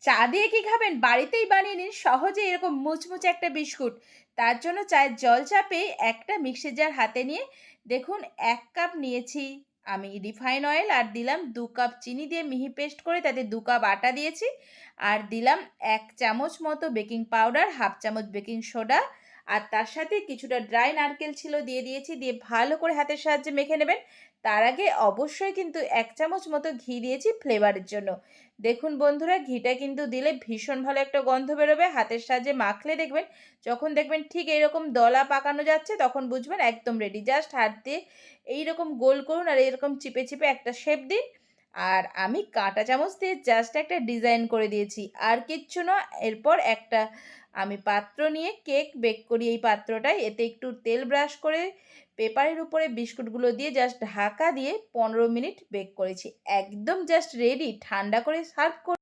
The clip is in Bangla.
চা দিয়ে কি খাবেন? বাড়িতেই বানিয়ে নিন সহজেই এরকম মুচমুচে একটা বিস্কুট। তার জন্য চায়ের জল চাপে একটা মিক্সি জার হাতে নিয়ে দেখুন ১ কাপ নিয়েছি আমি রিফাইন অয়েল আর দিলাম ২ কাপ চিনি দিয়ে মিহি পেস্ট করে তাতে ২ কাপ আটা দিয়েছি। আর দিলাম ১ চামচ মতো বেকিং পাউডার, ১/২ চামচ বেকিং সোডা আর তার সাথে কিছুটা ড্রাই নারকেল ছিল দিয়ে দিয়েছি। দিয়ে ভালো করে হাতের সাহায্যে মেখে নেবেন। তার আগে অবশ্যই কিন্তু ১ চামচ মতো ঘি দিয়েছি ফ্লেভারের জন্য। দেখুন বন্ধুরা ঘিটা কিন্তু দিলে ভীষণ ভালো একটা গন্ধ বেরোবে। হাতের সাহায্যে মাখলে দেখবেন যখন দেখবেন ঠিক এরকম দলা পাকানো যাচ্ছে তখন বুঝবেন একদম রেডি। জাস্ট হাত দিয়ে এইরকম গোল করুন আর এরকম চিপে, চিপে একটা শেপ দিন। আর আমি কাঁটা চামচ দিয়ে জাস্ট একটা ডিজাইন করে দিয়েছি। আর কিচ্ছু না। এরপর একটা আমি পাত্র নিয়ে কেক বেক করি এই পাত্রটায়। এতে একটু তেল ব্রাশ করে পেপারের উপরে বিস্কুটগুলো দিয়ে জাস্ট ঢাকা দিয়ে ১৫ মিনিট বেক করেছি। একদম জাস্ট রেডি। ঠান্ডা করে সার্ভ